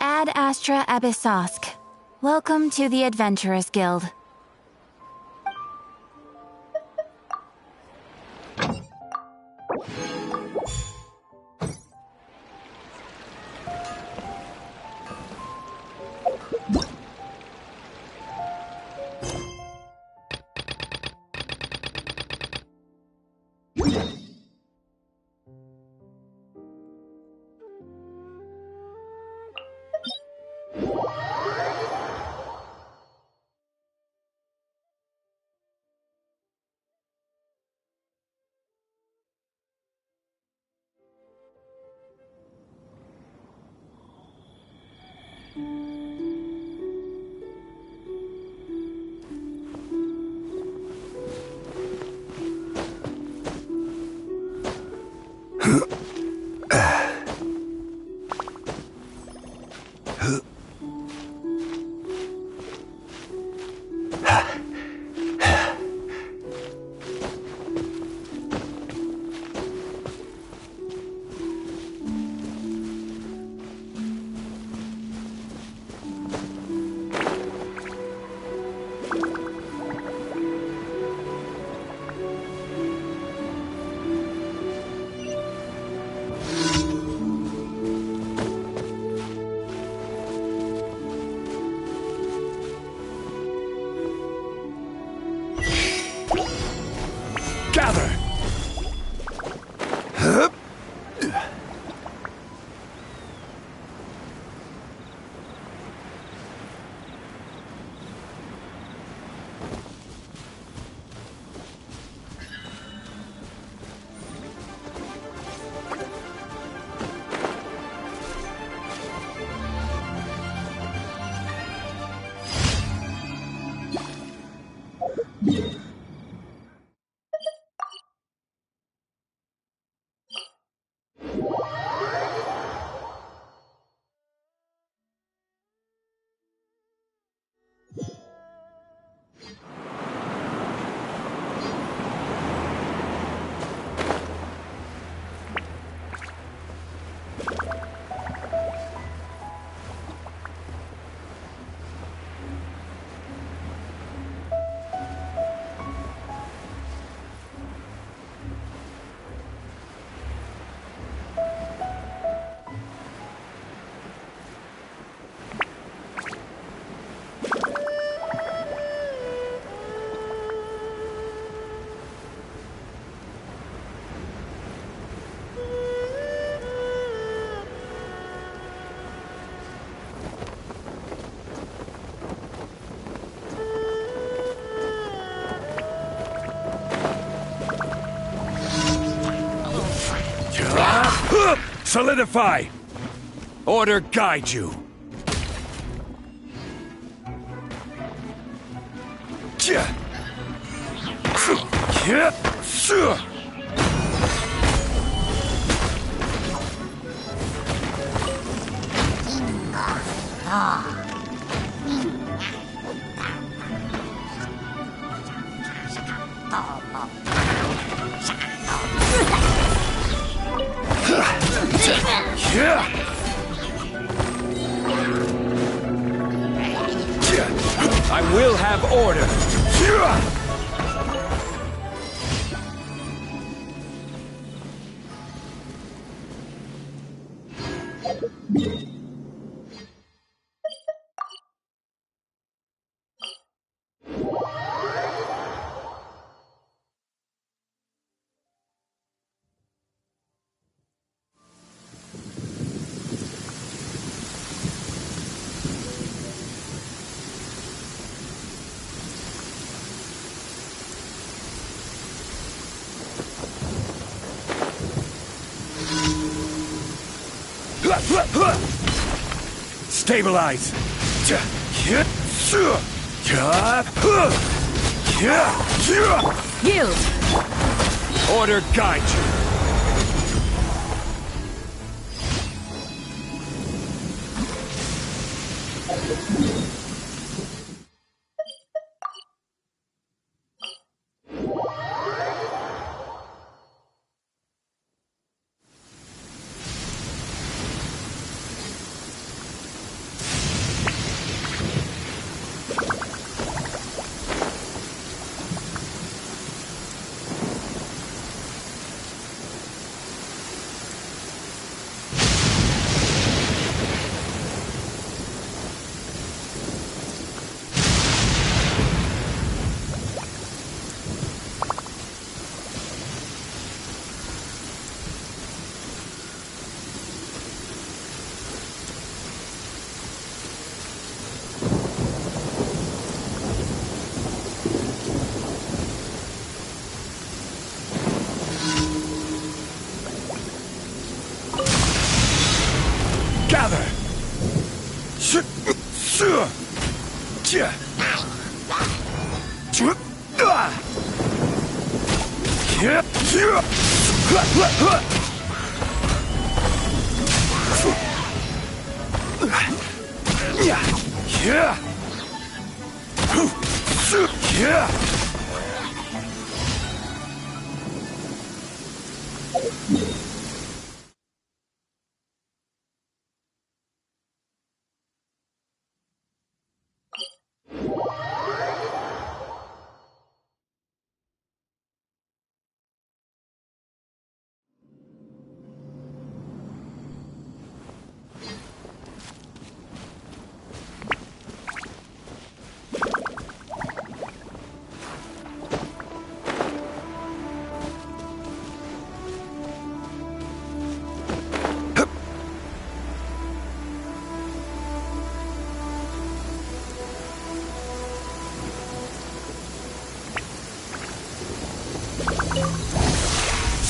Ad Astra Abyssosk. Welcome to the Adventurers Guild. Gather! Solidify! Order guide you! I will have order! Stabilize! Yield! Order guide you!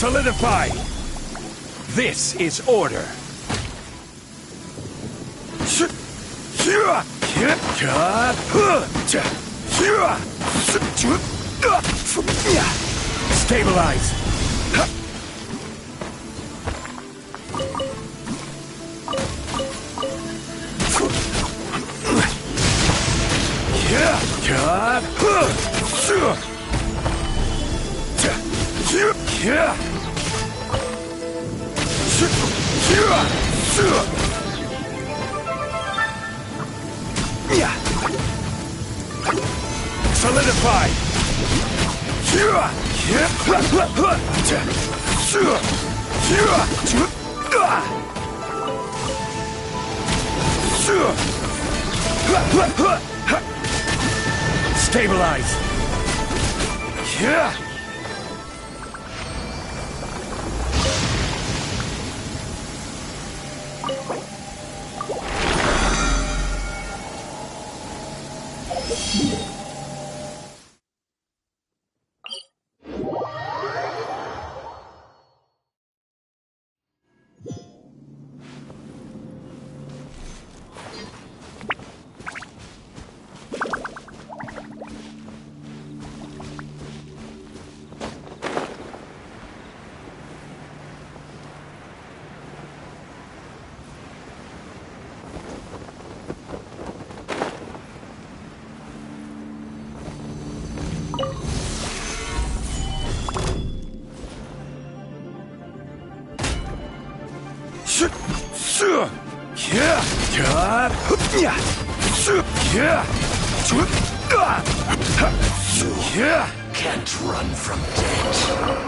Solidify! This is order. Stabilize! Solidify! Stabilize! Can't run from death.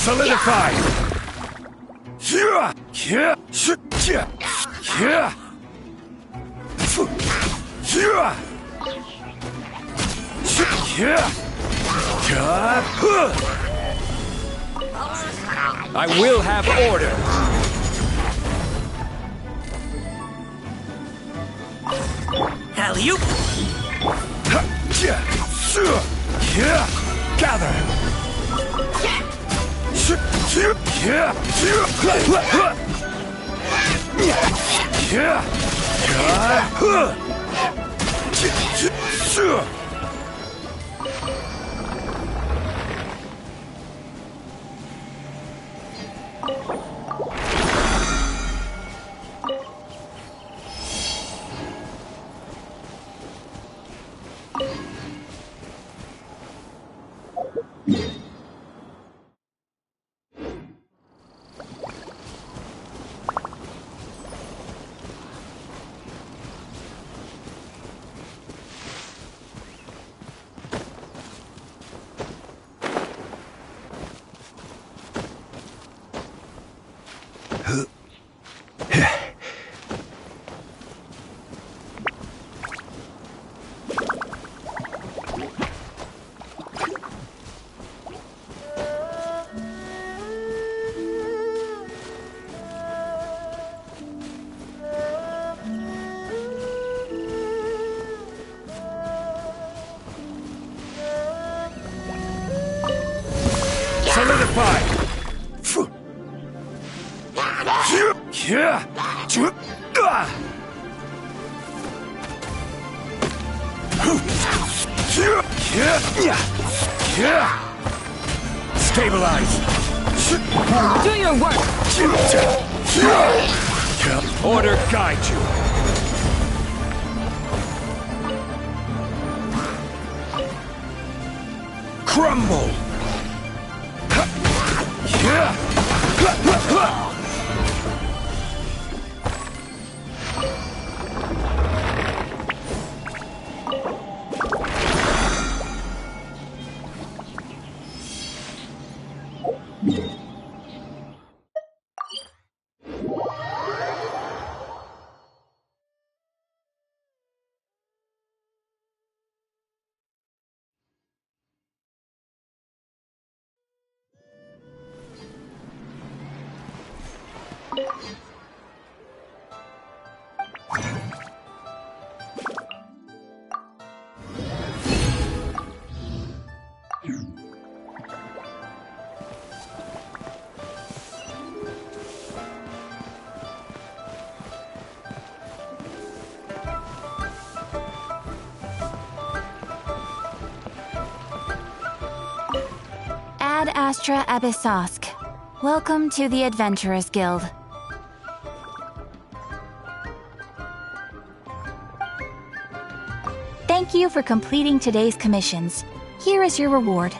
Solidify! I will have order. Alley-oop! Gather. Solidify! Stabilize! Do your work! Order guide you! Crumble! Ad Astra Abyssosk. Welcome to the Adventurers Guild. Thank you for completing today's commissions. Here is your reward.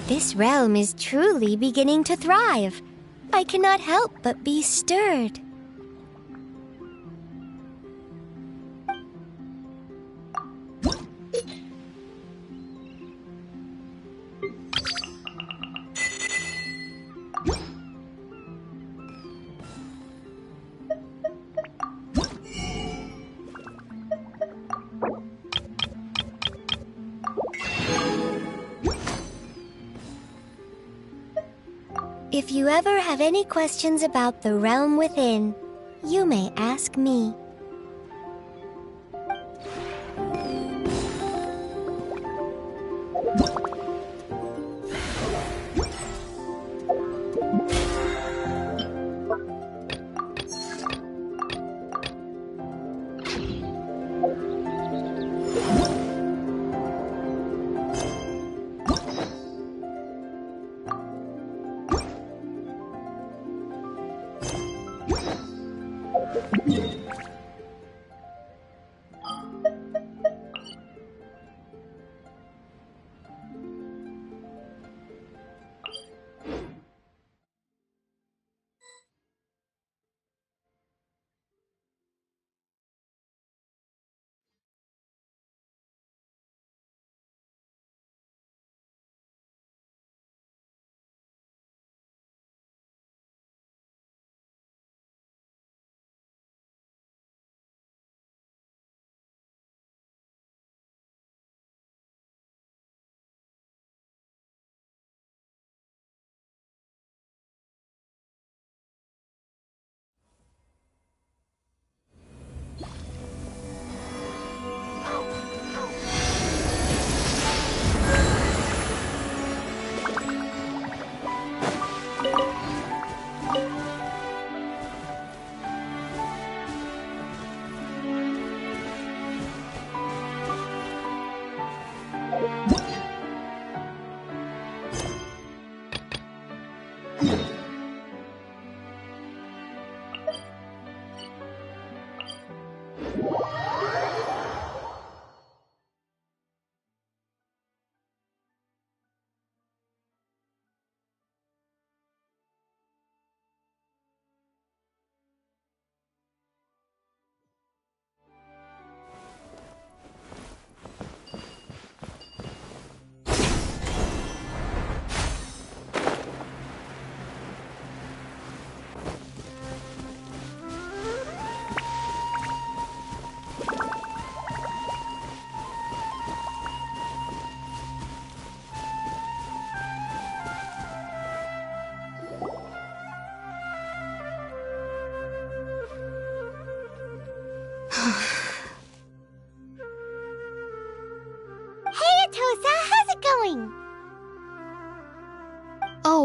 This realm is truly beginning to thrive. I cannot help but be stirred. If you ever have any questions about the realm within, you may ask me.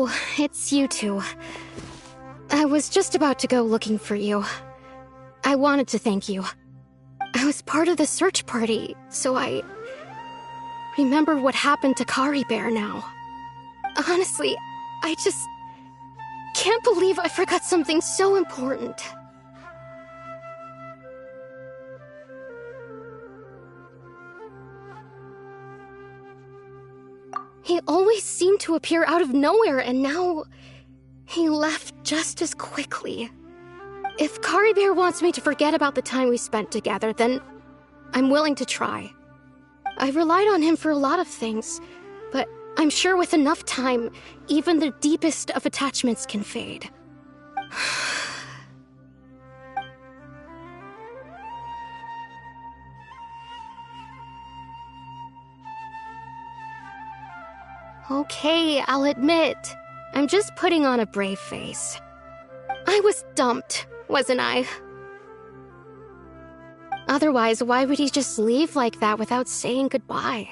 Oh, it's you two. I was just about to go looking for you. I wanted to thank you. I was part of the search party, so I remember what happened to Kari Bear now. Honestly, I just can't believe I forgot something so important. He always seemed to appear out of nowhere, and now he left just as quickly. If Kari Bear wants me to forget about the time we spent together, then I'm willing to try. I relied on him for a lot of things, but I'm sure with enough time, even the deepest of attachments can fade. Okay, I'll admit, I'm just putting on a brave face. I was dumped, wasn't I? Otherwise, why would he just leave like that without saying goodbye?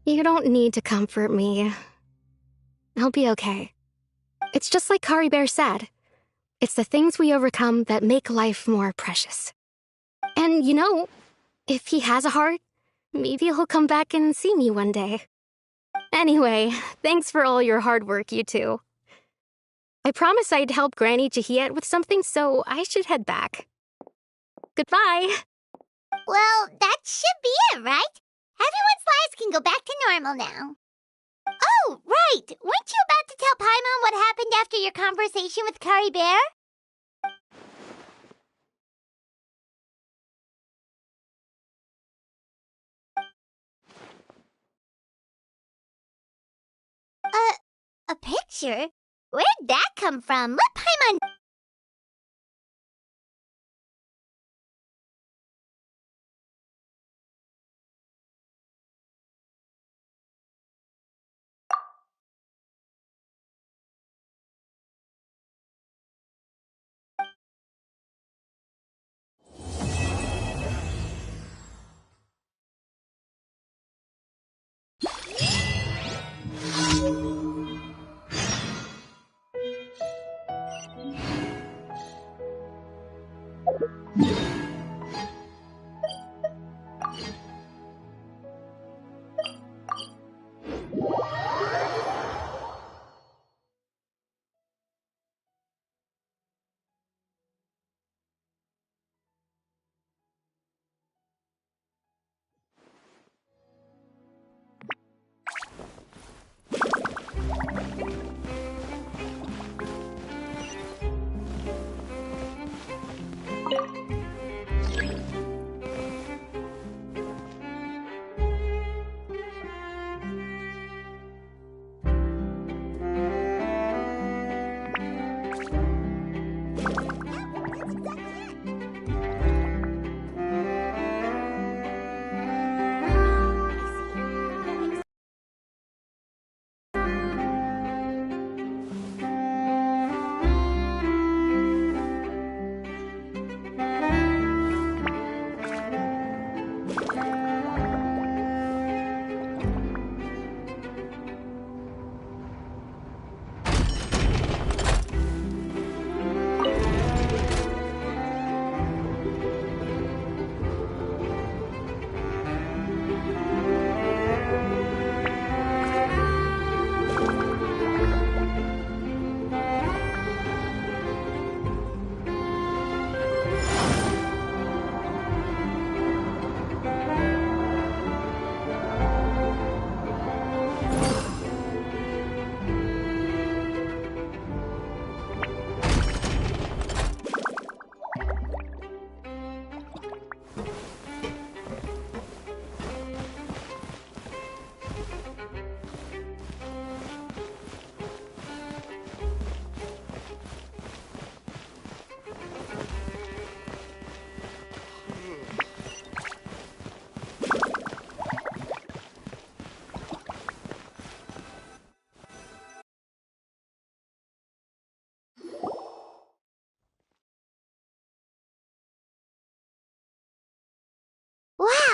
You don't need to comfort me. I'll be okay. It's just like Kari Bear said. It's the things we overcome that make life more precious. And you know, if he has a heart, maybe he'll come back and see me one day. Anyway, thanks for all your hard work, you two. I promised I'd help Granny Jahiet with something, so I should head back. Goodbye. Well, that should be it, right? Everyone's lives can go back to normal now. Oh, right! Weren't you about to tell Paimon what happened after your conversation with Kari Bear? A picture? Where'd that come from? Let Paimon...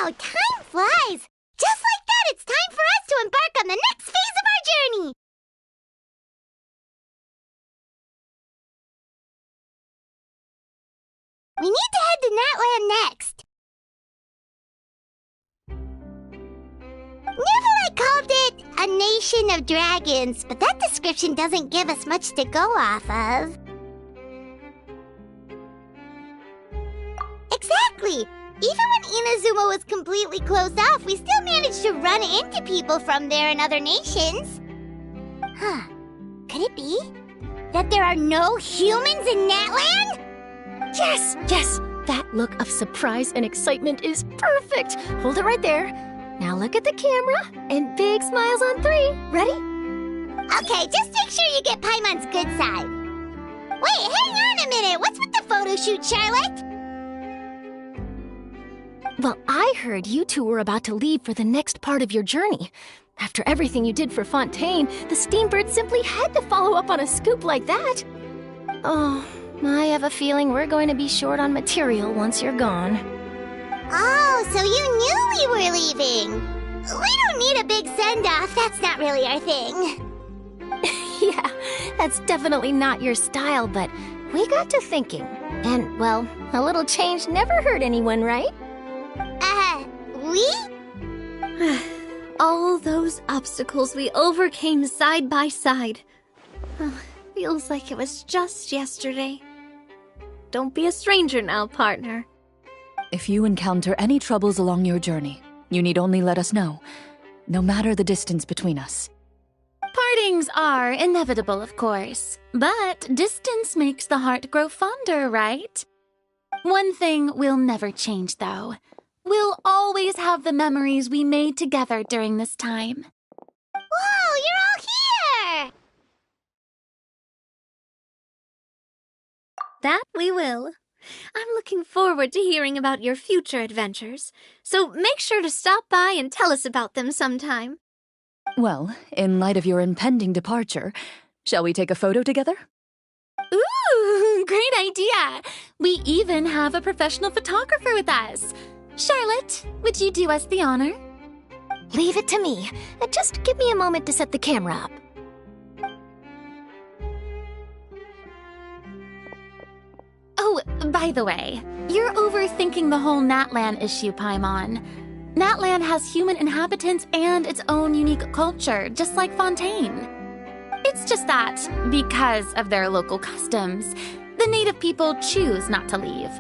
Wow, time flies! Just like that, it's time for us to embark on the next phase of our journey! We need to head to Natland next. Neverlight called it a nation of dragons, but that description doesn't give us much to go off of. Exactly! Even when Inazuma was completely closed off, we still managed to run into people from there and other nations. Huh. Could it be that there are no humans in Natland? Yes, yes! That look of surprise and excitement is perfect! Hold it right there. Now look at the camera, and big smiles on 3. Ready? Okay, just make sure you get Paimon's good side. Wait, hang on a minute! What's with the photo shoot, Charlotte? Well, I heard you two were about to leave for the next part of your journey. After everything you did for Fontaine, the Steambird simply had to follow up on a scoop like that. Oh, I have a feeling we're going to be short on material once you're gone. Oh, so you knew we were leaving. We don't need a big send-off. That's not really our thing. Yeah, that's definitely not your style, but we got to thinking. And, well, a little change never hurt anyone, right? We? All those obstacles we overcame side by side. Feels like it was just yesterday. Don't be a stranger now, partner. If you encounter any troubles along your journey, you need only let us know, no matter the distance between us. Partings are inevitable, of course, but distance makes the heart grow fonder, right? One thing will never change, though. We'll always have the memories we made together during this time. Whoa, you're all here! That we will. I'm looking forward to hearing about your future adventures, so make sure to stop by and tell us about them sometime. Well, in light of your impending departure, shall we take a photo together? Ooh, great idea! We even have a professional photographer with us. Charlotte, would you do us the honor? Leave it to me. Just give me a moment to set the camera up. Oh, by the way, you're overthinking the whole Natlan issue, Paimon. Natlan has human inhabitants and its own unique culture, just like Fontaine. It's just that, because of their local customs, the native people choose not to leave.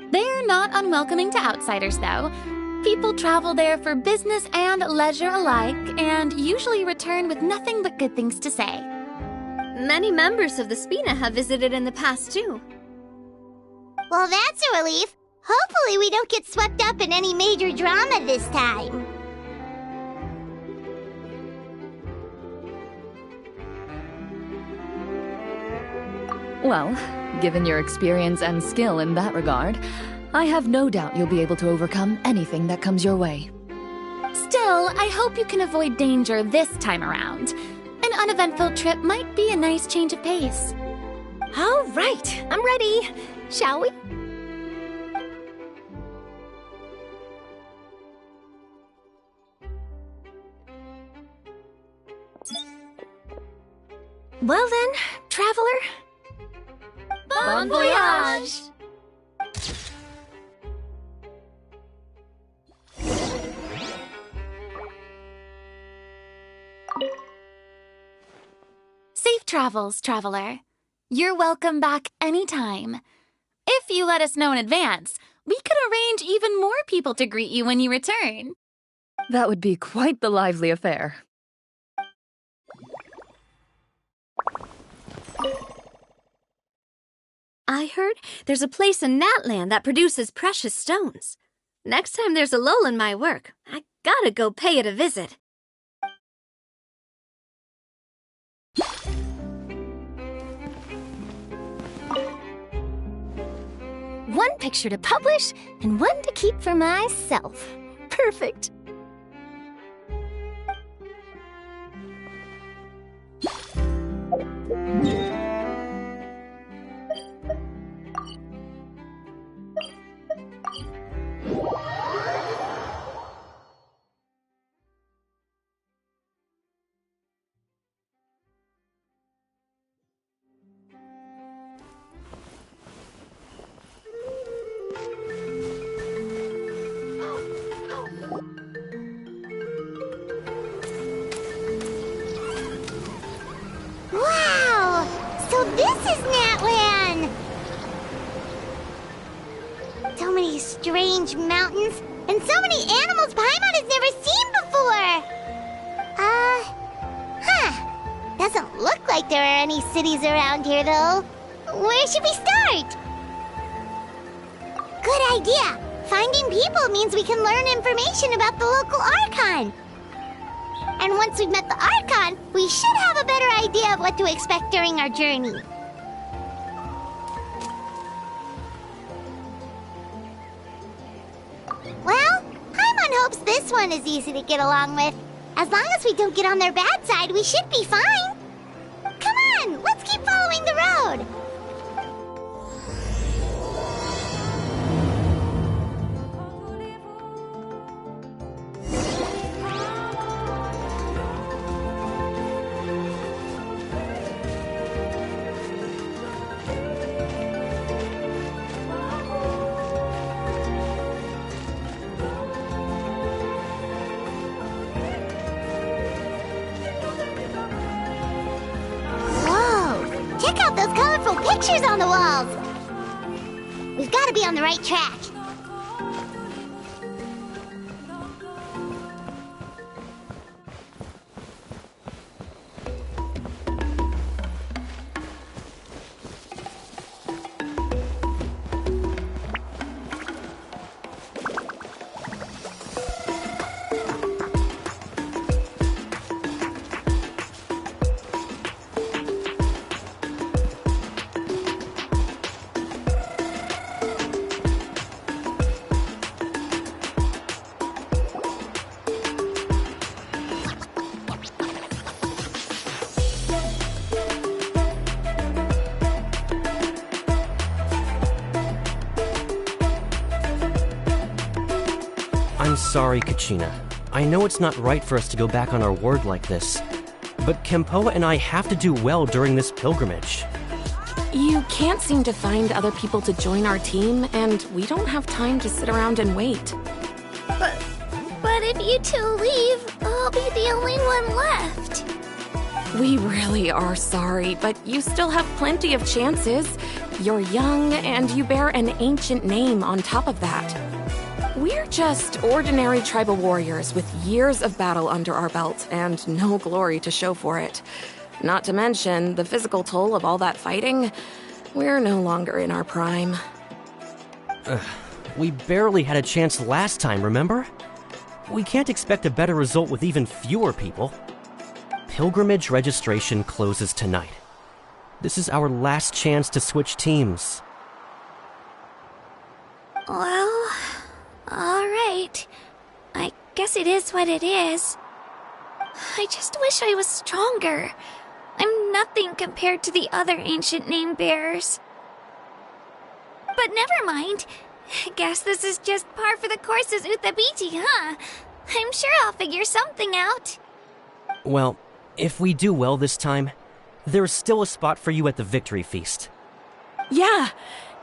They're not unwelcoming to outsiders, though. People travel there for business and leisure alike, and usually return with nothing but good things to say. Many members of the Spina have visited in the past, too. Well, that's a relief. Hopefully we don't get swept up in any major drama this time. Well, given your experience and skill in that regard, I have no doubt you'll be able to overcome anything that comes your way. Still, I hope you can avoid danger this time around. An uneventful trip might be a nice change of pace. All right, I'm ready. Shall we? Well then, traveler. Bon voyage! Safe travels, traveler. You're welcome back anytime. If you let us know in advance, we could arrange even more people to greet you when you return. That would be quite the lively affair. I heard there's a place in Natland that produces precious stones. Next time there's a lull in my work, I gotta go pay it a visit. One picture to publish and one to keep for myself. Perfect. So many strange mountains, and so many animals Paimon has never seen before! Doesn't look like there are any cities around here, though. Where should we start? Good idea! Finding people means we can learn information about the local Archon. And once we've met the Archon, we should have a better idea of what to expect during our journey. Well, Paimon hopes this one is easy to get along with. As long as we don't get on their bad side, we should be fine. Come on, let's keep following the road. Check out those colorful pictures on the walls! We've got to be on the right track. I'm sorry, Kachina. I know it's not right for us to go back on our word like this, but Kempoa and I have to do well during this pilgrimage. You can't seem to find other people to join our team, and we don't have time to sit around and wait. But if you two leave, I'll be the only one left. We really are sorry, but you still have plenty of chances. You're young, and you bear an ancient name on top of that. We're just ordinary tribal warriors with years of battle under our belt and no glory to show for it. Not to mention the physical toll of all that fighting. We're no longer in our prime. We barely had a chance last time, remember? We can't expect a better result with even fewer people. Pilgrimage registration closes tonight. This is our last chance to switch teams. Well, alright. I guess it is what it is. I just wish I was stronger. I'm nothing compared to the other ancient name bearers. But never mind. Guess this is just par for the course as Uthabiti, huh? I'm sure I'll figure something out. Well, if we do well this time, there's still a spot for you at the victory feast. Yeah,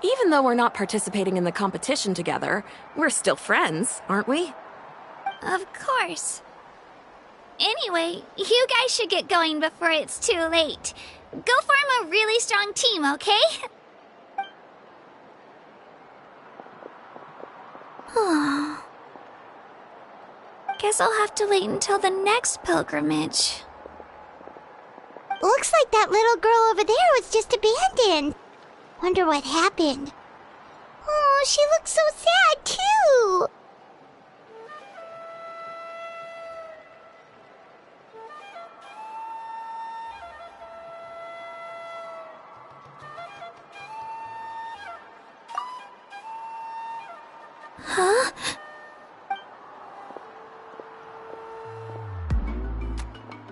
even though we're not participating in the competition together, we're still friends, aren't we? Of course. Anyway, you guys should get going before it's too late. Go form a really strong team, okay? Guess I'll have to wait until the next pilgrimage. Looks like that little girl over there was just abandoned. Wonder what happened. Oh, she looks so sad, too. Huh?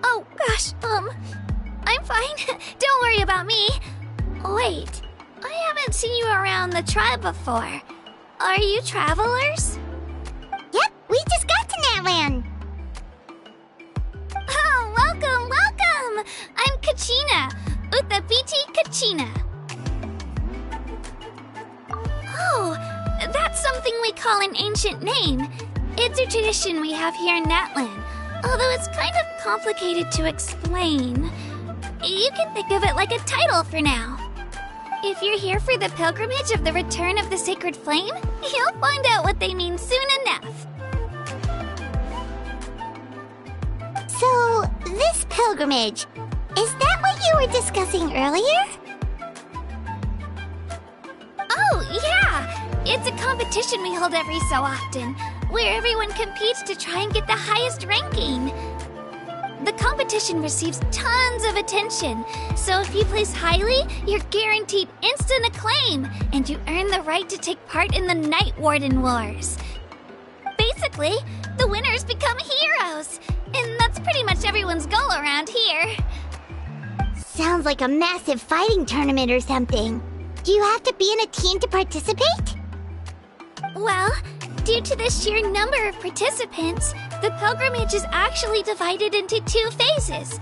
Oh, gosh, I'm fine. Don't worry about me. Wait, I haven't seen you around the tribe before. Are you travelers? Yep, we just got to Natlan. Oh, welcome, welcome! I'm Kachina, Uthabiti Kachina. Oh, that's something we call an ancient name. It's a tradition we have here in Natlan, although it's kind of complicated to explain. You can think of it like a title for now. If you're here for the pilgrimage of the return of the sacred flame, you'll find out what they mean soon enough. So, this pilgrimage, is that what you were discussing earlier? Oh, yeah! It's a competition we hold every so often, where everyone competes to try and get the highest ranking. The competition receives tons of attention, so if you place highly, you're guaranteed instant acclaim, and you earn the right to take part in the Night Warden Wars. Basically, the winners become heroes, and that's pretty much everyone's goal around here. Sounds like a massive fighting tournament or something. Do you have to be in a team to participate? Well, due to the sheer number of participants, the pilgrimage is actually divided into 2 phases.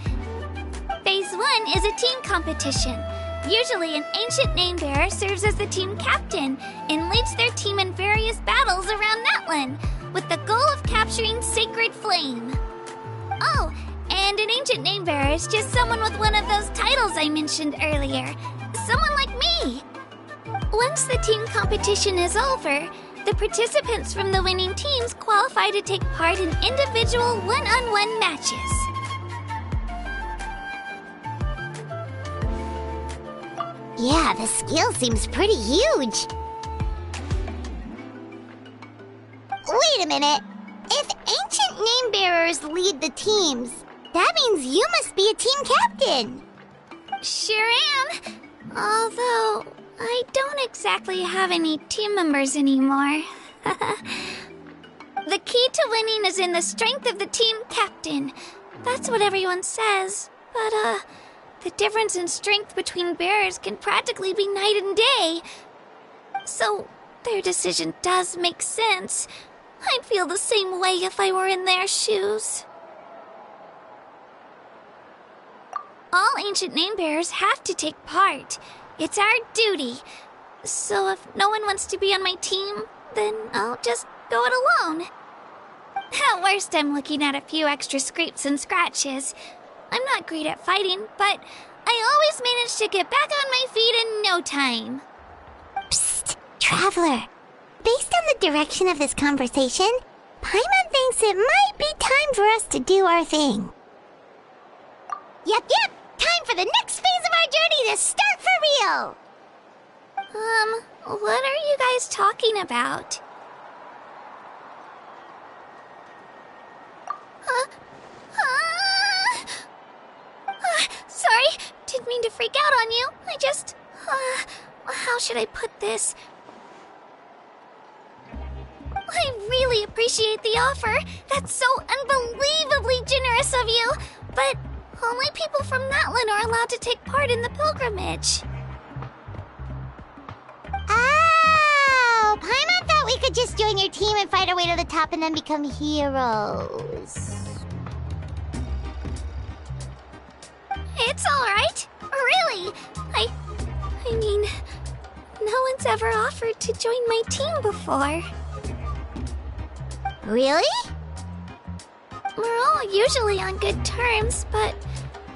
Phase 1 is a team competition. Usually an ancient name-bearer serves as the team captain and leads their team in various battles around Natlan, with the goal of capturing Sacred Flame. Oh, and an ancient name-bearer is just someone with one of those titles I mentioned earlier. Someone like me. Once the team competition is over, the participants from the winning teams qualify to take part in individual one-on-one matches. Yeah, the skill seems pretty huge. Wait a minute. If ancient name-bearers lead the teams, that means you must be a team captain. Sure am. Although, I don't exactly have any team members anymore. The key to winning is in the strength of the team captain. That's what everyone says. But, the difference in strength between bearers can practically be night and day. So, their decision does make sense. I'd feel the same way if I were in their shoes. All ancient name-bearers have to take part. It's our duty. So if no one wants to be on my team, then I'll just go it alone. At worst, I'm looking at a few extra scrapes and scratches. I'm not great at fighting, but I always manage to get back on my feet in no time. Psst, Traveler. Based on the direction of this conversation, Paimon thinks it might be time for us to do our thing. Yep. Time for the next phase of our journey to start for real! What are you guys talking about? Sorry, didn't mean to freak out on you. I just, how should I put this? I really appreciate the offer. That's so unbelievably generous of you. But only people from Natlan are allowed to take part in the pilgrimage. Oh, Paimon thought we could just join your team and fight our way to the top and then become heroes. It's alright. Really. I mean, no one's ever offered to join my team before. Really? We're all usually on good terms, but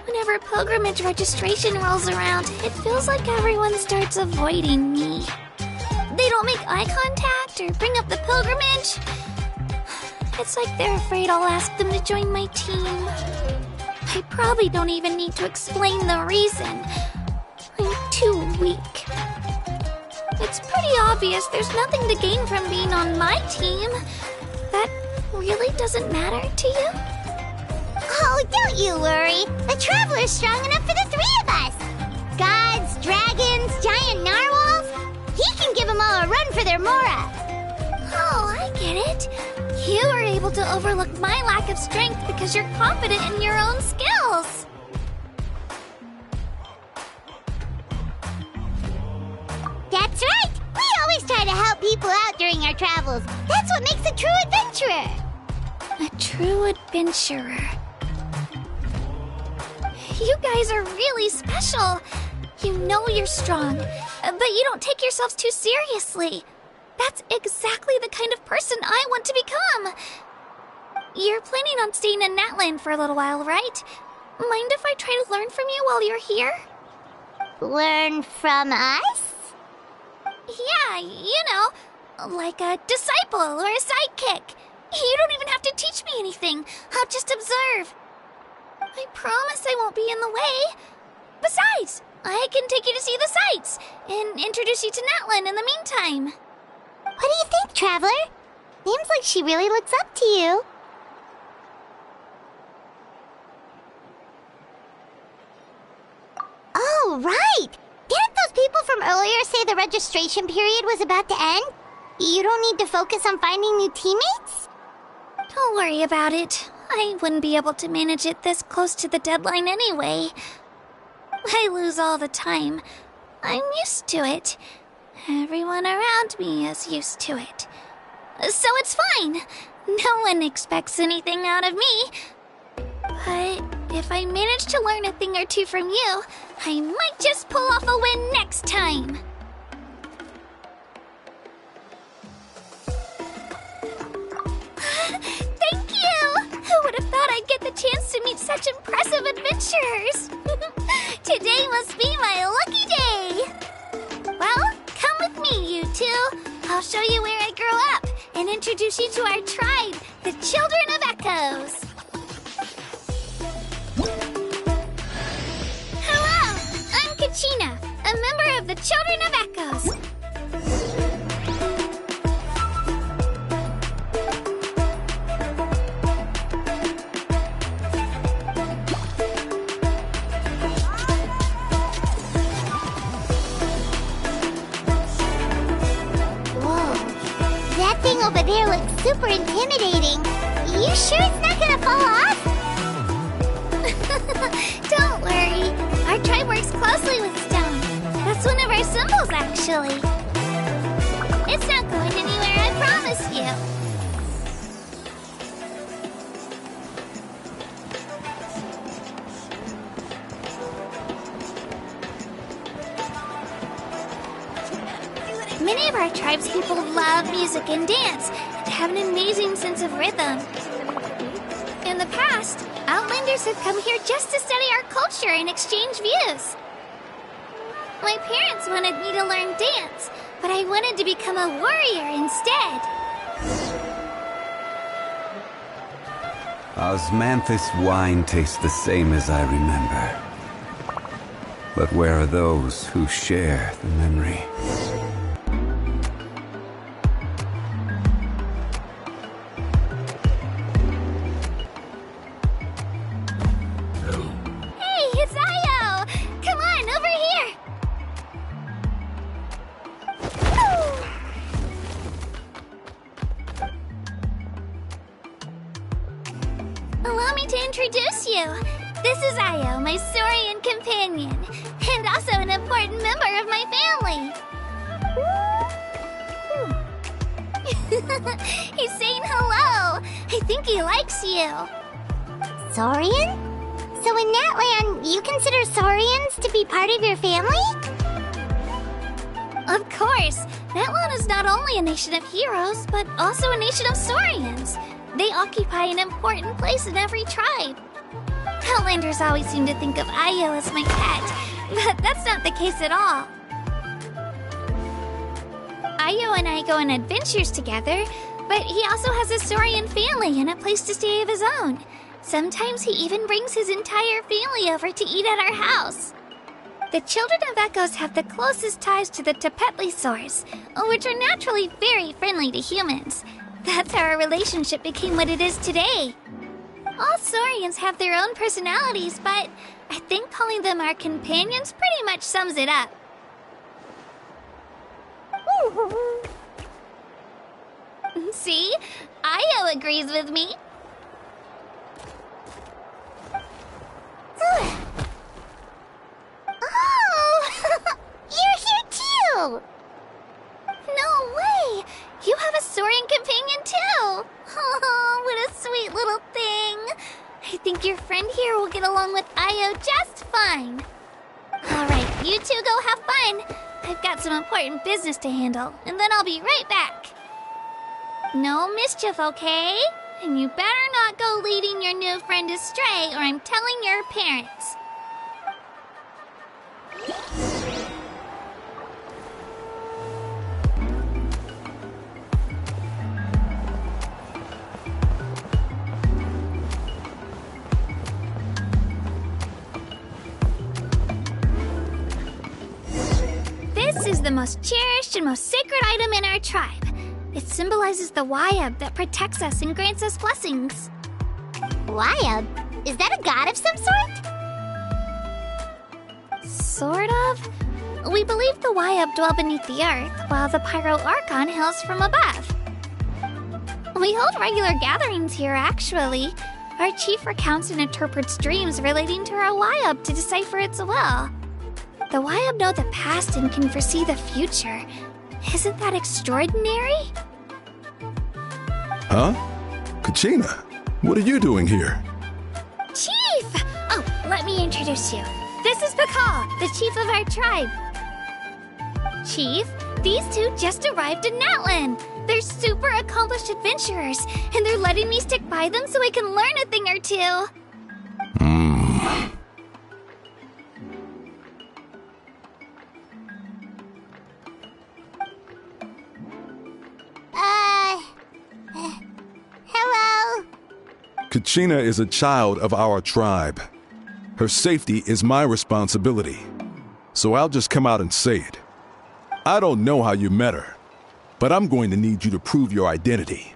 whenever pilgrimage registration rolls around, it feels like everyone starts avoiding me. They don't make eye contact or bring up the pilgrimage. It's like they're afraid I'll ask them to join my team. I probably don't even need to explain the reason. I'm too weak. It's pretty obvious there's nothing to gain from being on my team. That really doesn't matter to you? Oh, don't you worry. The Traveler's strong enough for the 3 of us. Gods, dragons, giant narwhals. He can give them all a run for their Mora. Oh, I get it. You are able to overlook my lack of strength because you're confident in your own skills. That's right. We always try to help people out during our travels. That's what makes a true adventurer. A true adventurer. You guys are really special. You know you're strong, but you don't take yourselves too seriously. That's exactly the kind of person I want to become. You're planning on staying in Natlan for a little while, right? Mind if I try to learn from you while you're here? Learn from us? Yeah, like a disciple or a sidekick. You don't even have to teach me anything. I'll just observe. I promise I won't be in the way. Besides, I can take you to see the sights and introduce you to Natlan in the meantime. What do you think, Traveler? Seems like she really looks up to you. Oh, right! Didn't those people from earlier say the registration period was about to end? You don't need to focus on finding new teammates? Don't worry about it. I wouldn't be able to manage it this close to the deadline anyway. I lose all the time. I'm used to it. Everyone around me is used to it. So it's fine. No one expects anything out of me. But if I manage to learn a thing or two from you, I might just pull off a win next time. Thank you! Who would have thought I'd get the chance to meet such impressive adventurers? Today must be my lucky day! Well, come with me, you two. I'll show you where I grew up and introduce you to our tribe, the Children of Echoes. Hello, I'm Kachina, a member of the Children of Echoes. That thing over there looks super intimidating. You sure it's not gonna fall off? Don't worry. Our tribe works closely with stone. That's one of our symbols, actually. It's not going anywhere, I promise you. Many of our tribespeople love music and dance and have an amazing sense of rhythm. In the past, Outlanders have come here just to study our culture and exchange views. My parents wanted me to learn dance, but I wanted to become a warrior instead. Osmanthus wine tastes the same as I remember. But where are those who share the memory? Allow me to introduce you. This is Ayo, my Saurian companion, and also an important member of my family. He's saying hello. I think he likes you. Saurian? So in Natlan, you consider Saurians to be part of your family? Of course. Natlan is not only a nation of heroes, but also a nation of Saurians. They occupy an important place in every tribe. Outlanders always seem to think of Ayo as my pet, but that's not the case at all. Ayo and I go on adventures together, but he also has a Saurian family and a place to stay of his own. Sometimes he even brings his entire family over to eat at our house. The Children of Echoes have the closest ties to the Tepetlisaurs, which are naturally very friendly to humans. That's how our relationship became what it is today. All Saurians have their own personalities, but I think calling them our companions pretty much sums it up. See? Ayo agrees with me. Oh! You're here too! No way! You have a Saurian companion too! Oh, what a sweet little thing! I think your friend here will get along with Ayo just fine. Alright, you two go have fun. I've got some important business to handle, and then I'll be right back. No mischief, okay? And you better not go leading your new friend astray, or I'm telling your parents. most cherished and most sacred item in our tribe. It symbolizes the Wayab that protects us and grants us blessings. Wayab? Is that a god of some sort? Sort of. We believe the Wayab dwell beneath the earth, while the Pyro Archon hails from above. We hold regular gatherings here, actually. Our chief recounts and interprets dreams relating to our Wayab to decipher its will. The Wayab know the past and can foresee the future. Isn't that extraordinary? Huh? Kachina, what are you doing here? Chief! Oh, let me introduce you. This is Pakal, the chief of our tribe. Chief, these two just arrived in Natlan. They're super accomplished adventurers, and they're letting me stick by them so I can learn a thing or two. Hello? Kachina is a child of our tribe. Her safety is my responsibility. So I'll just come out and say it. I don't know how you met her, but I'm going to need you to prove your identity.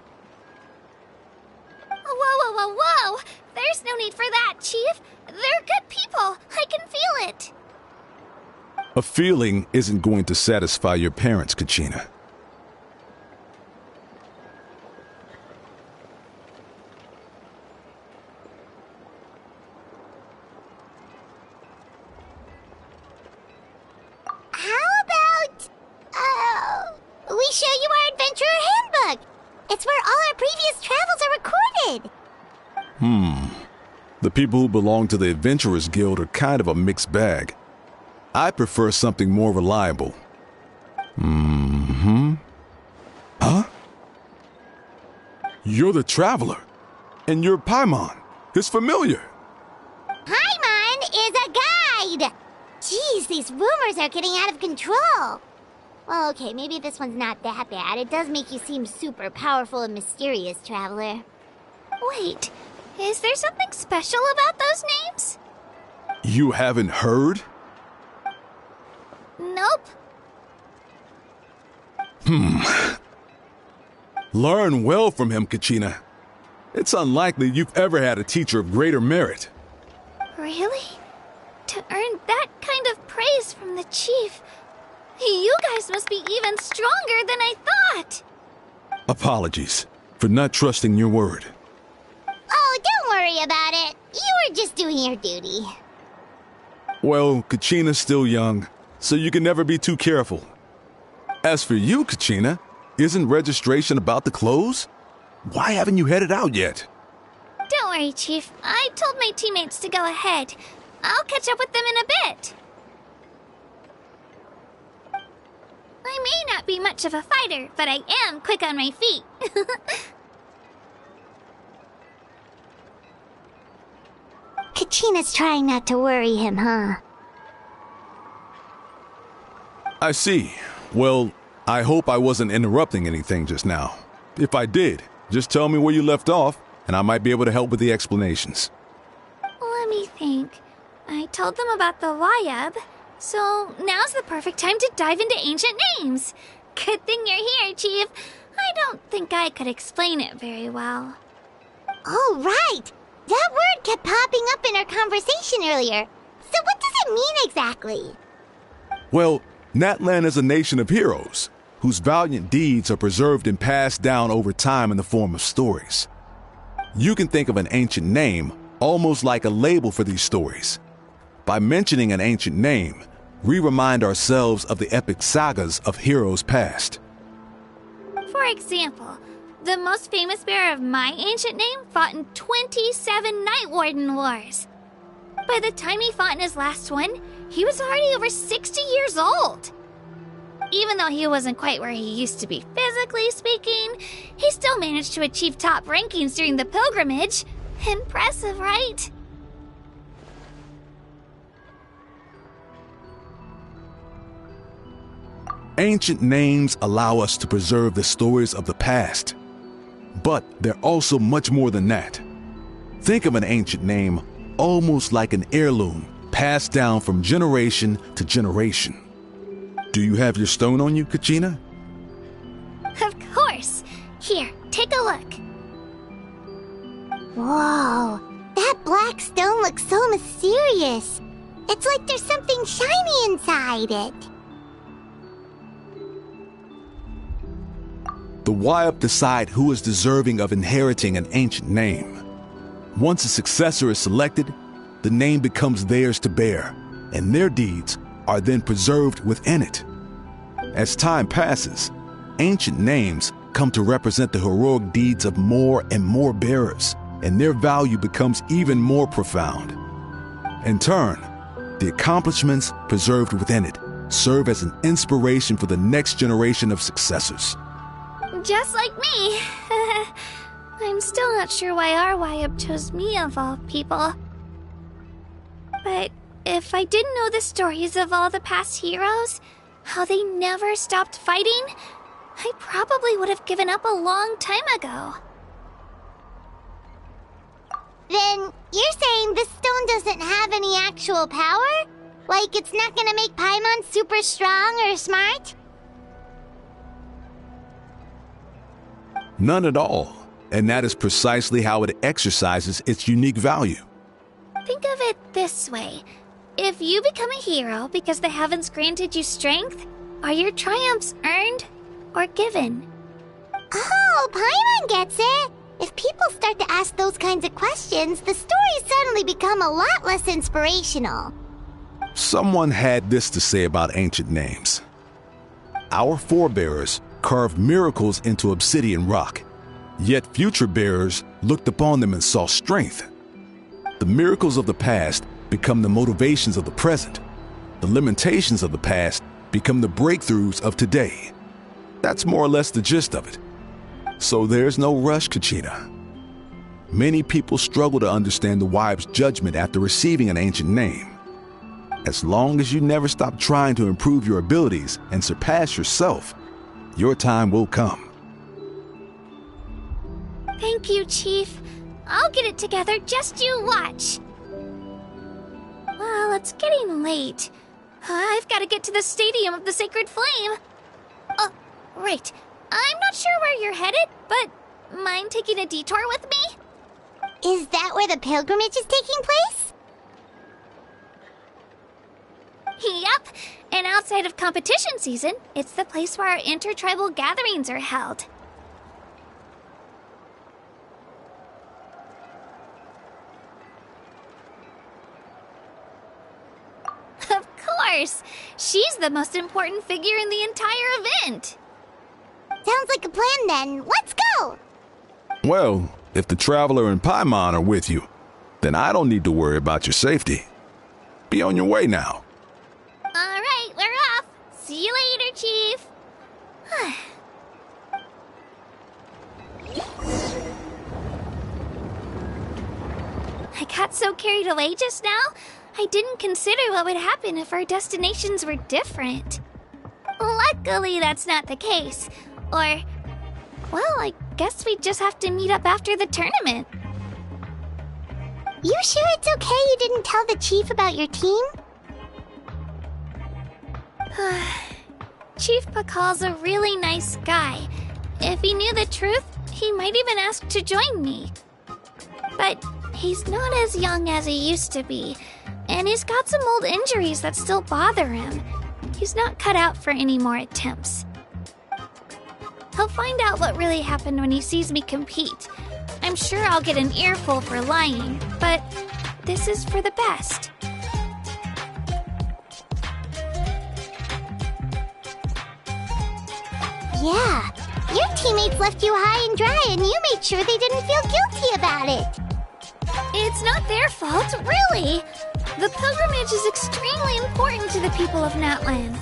Whoa. There's no need for that, Chief. They're good people. I can feel it. A feeling isn't going to satisfy your parents, Kachina. We show you our adventurer handbook. It's where all our previous travels are recorded. The people who belong to the Adventurers Guild are kind of a mixed bag. I prefer something more reliable. Huh? You're the Traveler. And you're Paimon, his familiar. Paimon is a guide. Jeez, these rumors are getting out of control. Well, okay, maybe this one's not that bad. It does make you seem super powerful and mysterious, Traveler. Wait, is there something special about those names? You haven't heard? Nope. Learn well from him, Kachina. It's unlikely you've ever had a teacher of greater merit. Really? To earn that kind of praise from the chief, you guys must be even stronger than I thought. Apologies for not trusting your word. Oh, don't worry about it. You were just doing your duty. Well, Kachina's still young, so you can never be too careful. As for you, Kachina, isn't registration about to close? Why haven't you headed out yet? Don't worry, Chief. I told my teammates to go ahead. I'll catch up with them in a bit. I may not be much of a fighter, but I am quick on my feet. Kachina's trying not to worry him, huh? I see. Well, I hope I wasn't interrupting anything just now. If I did, just tell me where you left off, and I might be able to help with the explanations. Let me think. I told them about the Wayab, so now's the perfect time to dive into ancient names. Good thing you're here, Chief. I don't think I could explain it very well. Oh, right! That word kept popping up in our conversation earlier. So what does it mean exactly? Well, Natlan is a nation of heroes, whose valiant deeds are preserved and passed down over time in the form of stories. You can think of an ancient name almost like a label for these stories. By mentioning an ancient name, we remind ourselves of the epic sagas of heroes past. For example, the most famous bearer of my ancient name fought in 27 Night Warden Wars. By the time he fought in his last one, he was already over 60 years old. Even though he wasn't quite where he used to be physically speaking, he still managed to achieve top rankings during the pilgrimage. Impressive, right? Ancient names allow us to preserve the stories of the past. But they're also much more than that. Think of an ancient name almost like an heirloom passed down from generation to generation. Do you have your stone on you, Kachina? Of course. Here, take a look. Whoa, that black stone looks so mysterious. It's like there's something shiny inside it. The Wayup decide who is deserving of inheriting an ancient name. Once a successor is selected, the name becomes theirs to bear, and their deeds are then preserved within it. As time passes, ancient names come to represent the heroic deeds of more and more bearers, and their value becomes even more profound. In turn, the accomplishments preserved within it serve as an inspiration for the next generation of successors. Just like me. I'm still not sure why our Wayup chose me of all people. But if I didn't know the stories of all the past heroes, how they never stopped fighting, I probably would have given up a long time ago. Then you're saying this stone doesn't have any actual power? Like it's not gonna make Paimon super strong or smart? None at all, and that is precisely how it exercises its unique value. Think of it this way. If you become a hero because the heavens granted you strength, are your triumphs earned or given? Oh, Paimon gets it! If people start to ask those kinds of questions, the stories suddenly become a lot less inspirational. Someone had this to say about ancient names. Our forebears carved miracles into obsidian rock, yet future bearers looked upon them and saw strength. The miracles of the past become the motivations of the present. The limitations of the past become the breakthroughs of today. That's more or less the gist of it. So there's no rush, Kachina. Many people struggle to understand the Wayup's judgment after receiving an ancient name. As long as you never stop trying to improve your abilities and surpass yourself, your time will come. Thank you, Chief. I'll get it together, just you watch. Well, it's getting late. I've got to get to the Stadium of the Sacred Flame. Oh, right. I'm not sure where you're headed, but mind taking a detour with me? Is that where the pilgrimage is taking place? Yep, and outside of competition season, it's the place where our intertribal gatherings are held. Of course! She's the most important figure in the entire event! Sounds like a plan then. Let's go! Well, if the Traveler and Paimon are with you, then I don't need to worry about your safety. Be on your way now. Alright, we're off! See you later, Chief! I got so carried away just now, I didn't consider what would happen if our destinations were different. Luckily, that's not the case. Or, well, I guess we just have to meet up after the tournament. You sure it's okay you didn't tell the chief about your team? Chief Pakal's a really nice guy. If he knew the truth, he might even ask to join me. But he's not as young as he used to be, and he's got some old injuries that still bother him. He's not cut out for any more attempts. He'll find out what really happened when he sees me compete. I'm sure I'll get an earful for lying, but this is for the best. Yeah, your teammates left you high and dry and you made sure they didn't feel guilty about it. It's not their fault, really. The pilgrimage is extremely important to the people of Natlan.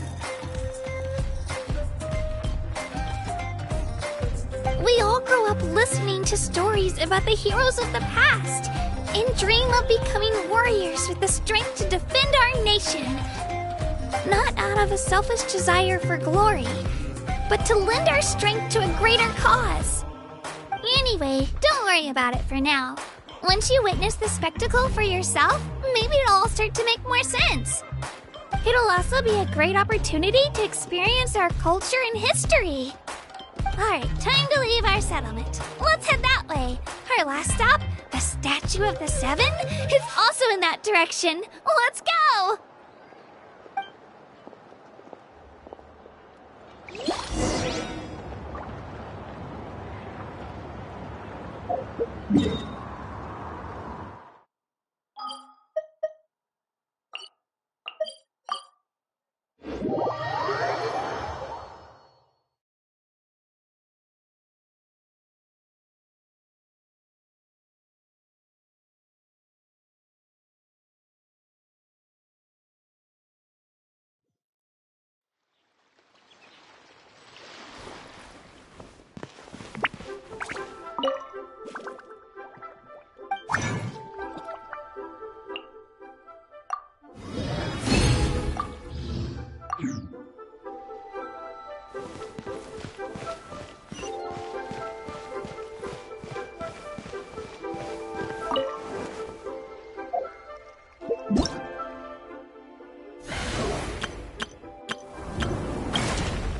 We all grow up listening to stories about the heroes of the past and dream of becoming warriors with the strength to defend our nation. Not out of a selfish desire for glory, but to lend our strength to a greater cause. Anyway, don't worry about it for now. Once you witness the spectacle for yourself, maybe it'll all start to make more sense. It'll also be a great opportunity to experience our culture and history. Alright, time to leave our settlement. Let's head that way. Our last stop, the Statue of the Seven, is also in that direction. Let's go!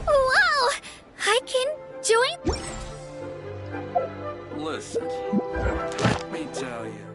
Whoa! I can join? Listen, let me tell you.